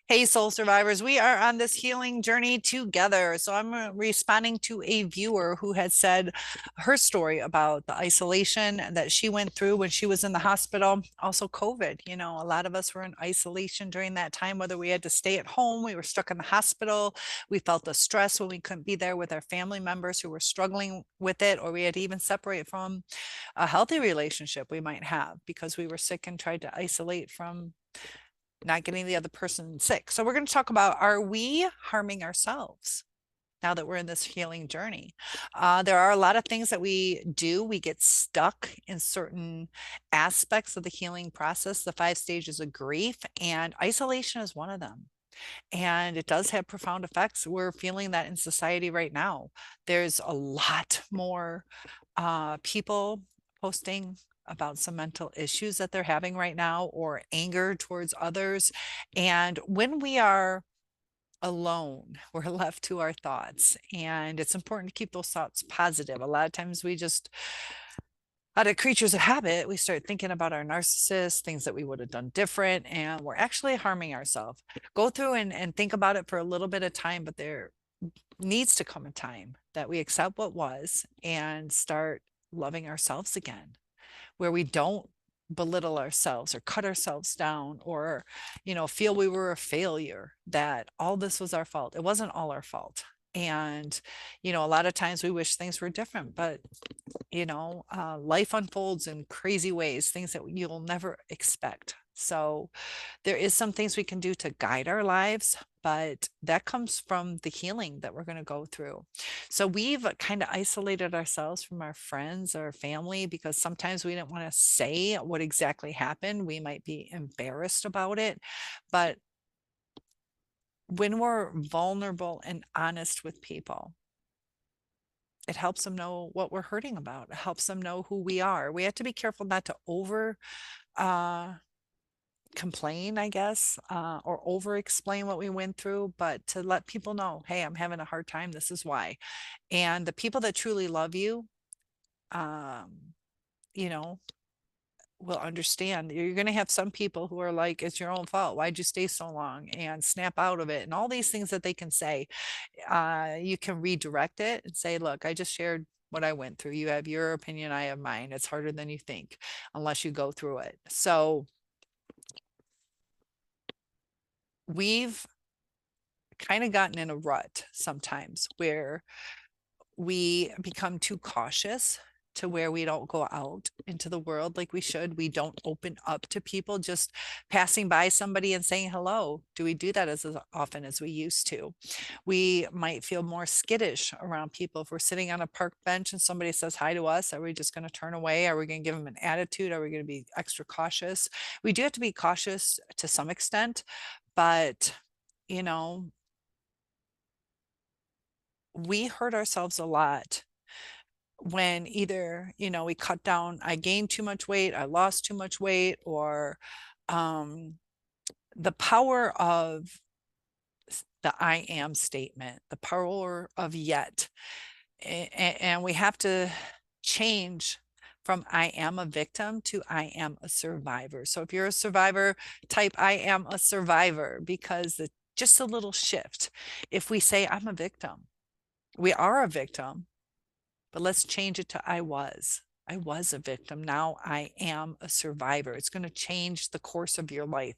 Hey, soul survivors, we are on this healing journey together. So I'm responding to a viewer who had said her story about the isolation that she went through when she was in the hospital. Also, COVID. A lot of us were in isolation during that time, whether we had to stay at home, we were stuck in the hospital, we felt the stress when we couldn't be there with our family members who were struggling with it, or we had to even separate from a healthy relationship we might have because we were sick and tried to isolate from not getting the other person sick. So we're going to talk about, are we harming ourselves now that we're in this healing journey? There are a lot of things that we do. We get stuck in certain aspects of the healing process, the 5 stages of grief, and isolation is one of them. And it does have profound effects. We're feeling that in society right now. There's a lot more people posting about some mental issues that they're having right now, or anger towards others. And when we are alone, we're left to our thoughts. And it's important to keep those thoughts positive. A lot of times we just, out of creatures of habit, we start thinking about our narcissist, things that we would have done different, and we're actually harming ourselves. Go through and think about it for a little bit of time, but there needs to come a time that we accept what was and start loving ourselves again, where we don't belittle ourselves or cut ourselves down, or feel we were a failure, that all this was our fault. It wasn't all our fault. And a lot of times we wish things were different, but life unfolds in crazy ways, things that you'll never expect. So there is some things we can do to guide our lives, but that comes from the healing that we're going to go through. So we've kind of isolated ourselves from our friends or family because sometimes we didn't want to say what exactly happened. We might be embarrassed about it. But when we're vulnerable and honest with people, it helps them know what we're hurting about. It helps them know who we are. We have to be careful not to over uh, complain, I guess, or over explain what we went through, but to let people know, hey, I'm having a hard time. This is why. And the people that truly love you, um, you know, will understand. You're going to have some people who are like, it's your own fault. Why'd you stay so long? And snap out of it. And all these things that they can say, you can redirect it and say, look, I just shared what I went through. You have your opinion, I have mine. It's harder than you think unless you go through it. So we've kind of gotten in a rut sometimes where we become too cautious, to where we don't go out into the world like we should. We don't open up to people. Just passing by somebody and saying hello, do we do that as often as we used to? We might feel more skittish around people. If we're sitting on a park bench and somebody says hi to us, are we just going to turn away? Are we going to give them an attitude? Are we going to be extra cautious? We do have to be cautious to some extent, but you know we hurt ourselves a lot when either, we cut down, I gained too much weight, I lost too much weight, or um, the power of the I am statement, the power of yet. And we have to change from I am a victim to I am a survivor. So if you're a survivor, type I am a survivor, because just a little shift. If we say I'm a victim, we are a victim, but let's change it to I was. I was a victim. Now I am a survivor. It's going to change the course of your life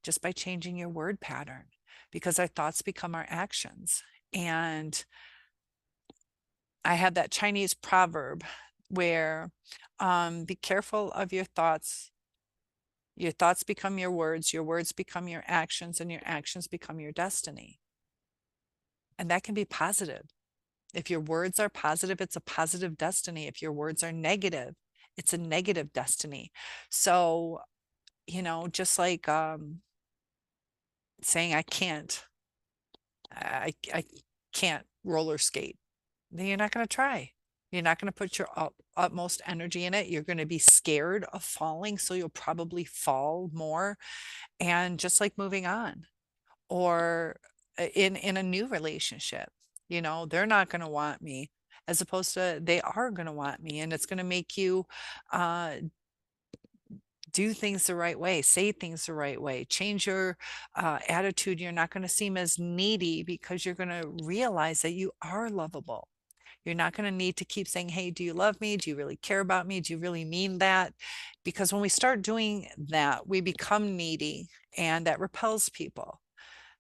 just by changing your word pattern, because our thoughts become our actions. And I have that Chinese proverb where be careful of your thoughts. Your thoughts become your words become your actions, and your actions become your destiny. And that can be positive. If your words are positive, it's a positive destiny. If your words are negative, it's a negative destiny. So, just like saying I can't roller skate, then you're not going to try. You're not going to put your utmost energy in it. You're going to be scared of falling, so you'll probably fall more. And just like moving on, or in a new relationship, they're not going to want me, as opposed to they are going to want me. And it's going to make you uh do things the right way, say things the right way, change your attitude. You're not going to seem as needy because you're going to realize that you are lovable. You're not going to need to keep saying, hey, do you love me? Do you really care about me? Do you really mean that? Because when we start doing that, we become needy and that repels people.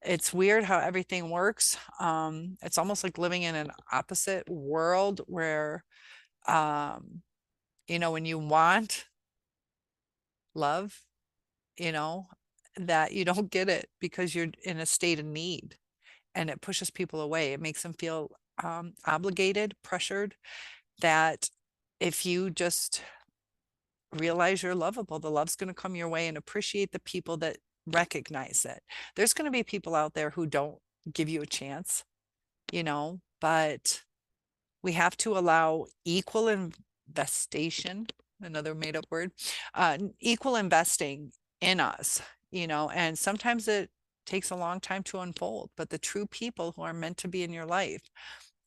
It's weird how everything works. It's almost like living in an opposite world where, um, when you want love, you know, that you don't get it because you're in a state of need, and it pushes people away. It makes them feel obligated, pressured, that if you just realize you're lovable, the love's going to come your way, and appreciate the people that recognize it. There's going to be people out there who don't give you a chance, but we have to allow equal investation, another made up word, equal investing in us, and sometimes it takes a long time to unfold, but the true people who are meant to be in your life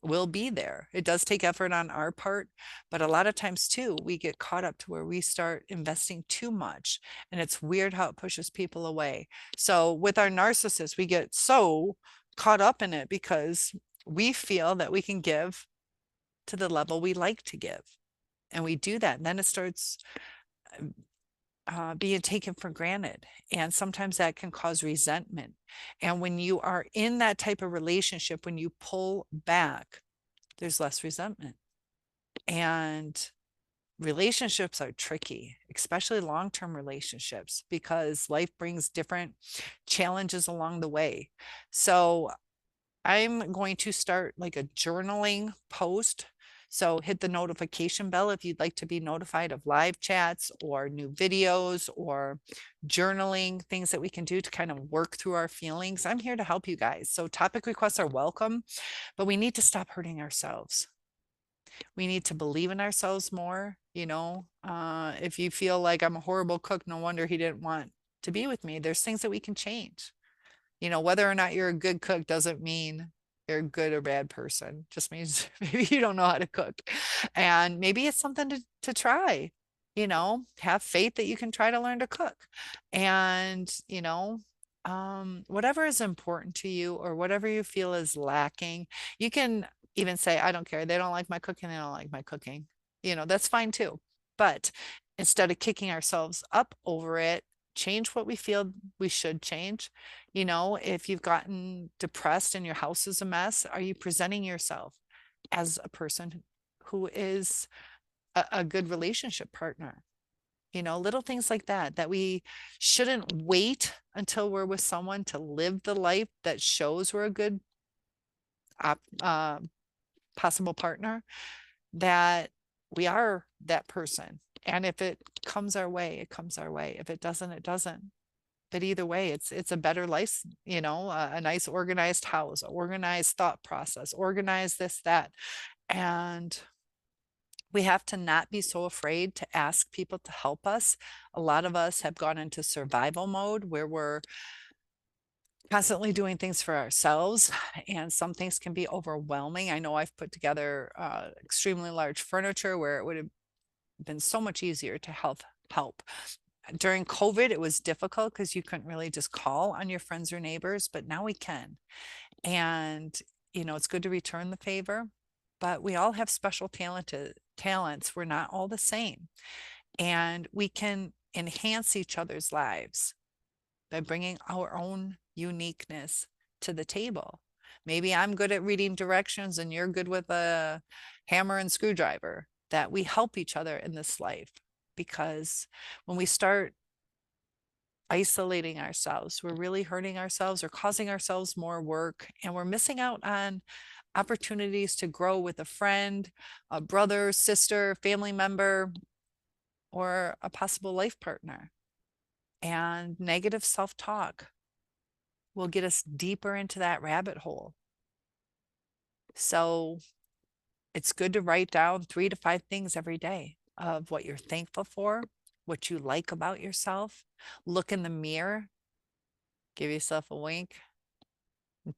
will be there. It does take effort on our part, but a lot of times too, we get caught up to where we start investing too much, and it's weird how it pushes people away. So with our narcissists, we get so caught up in it because we feel that we can give to the level we like to give. And we do that. And then it starts being taken for granted. And sometimes that can cause resentment. And when you are in that type of relationship, when you pull back, there's less resentment. And relationships are tricky, especially long-term relationships, because life brings different challenges along the way. So I'm going to start like a journaling post. So hit the notification bell if you'd like to be notified of live chats or new videos or journaling, things that we can do to kind of work through our feelings. I'm here to help you guys. So topic requests are welcome, but we need to stop hurting ourselves. We need to believe in ourselves more. If you feel like I'm a horrible cook, no wonder he didn't want to be with me. There's things that we can change. Whether or not you're a good cook doesn't mean you're a good or bad person. Just means maybe you don't know how to cook. And maybe it's something to try. Have faith that you can try to learn to cook. And, whatever is important to you or whatever you feel is lacking, you can even say, I don't care. They don't like my cooking. They don't like my cooking. That's fine too. But instead of kicking ourselves up over it, change what we feel we should change. If you've gotten depressed and your house is a mess, are you presenting yourself as a person who is a good relationship partner? Little things like that, that we shouldn't wait until we're with someone to live the life that shows we're a good uh, possible partner, that we are that person. And if it comes our way, it comes our way. If it doesn't, it doesn't. But either way, it's a better life, a nice organized house, organized thought process, organize this, that. And we have to not be so afraid to ask people to help us. A lot of us have gone into survival mode where we're constantly doing things for ourselves, and some things can be overwhelming. I know I've put together extremely large furniture where it would have been so much easier to help. During COVID, it was difficult because you couldn't really just call on your friends or neighbors, but now we can. And, it's good to return the favor, but we all have special talents. We're not all the same. And we can enhance each other's lives by bringing our own uniqueness to the table. Maybe I'm good at reading directions and you're good with a hammer and screwdriver, that we help each other in this life. Because when we start isolating ourselves, we're really hurting ourselves or causing ourselves more work, and we're missing out on opportunities to grow with a friend, a brother, sister, family member, or a possible life partner. And negative self-talk will get us deeper into that rabbit hole. So it's good to write down 3 to 5 things every day of what you're thankful for, what you like about yourself. Look in the mirror, give yourself a wink, and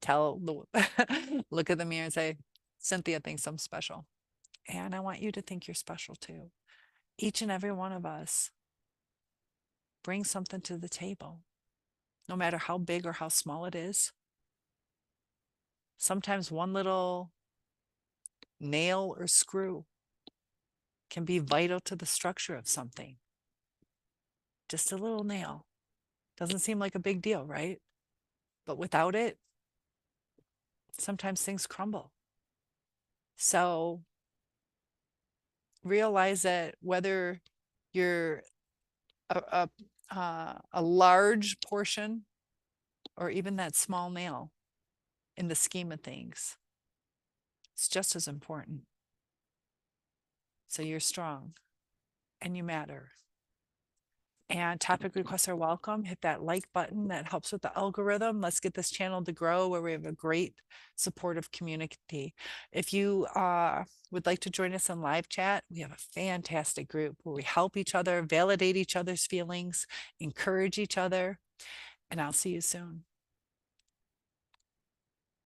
look at the mirror and say, Cynthia thinks I'm special. And I want you to think you're special too. Each and every one of us. bring something to the table, no matter how big or how small it is. Sometimes one little nail or screw can be vital to the structure of something. Just a little nail. Doesn't seem like a big deal, right? But without it, sometimes things crumble. So realize that whether you're a large portion or even that small nail in the scheme of things, it's just as important. So you're strong and you matter. And topic requests are welcome. Hit that like button that helps with the algorithm. Let's get this channel to grow where we have a great supportive community. If you would like to join us in live chat, we have a fantastic group where we help each other, validate each other's feelings, encourage each other, and I'll see you soon.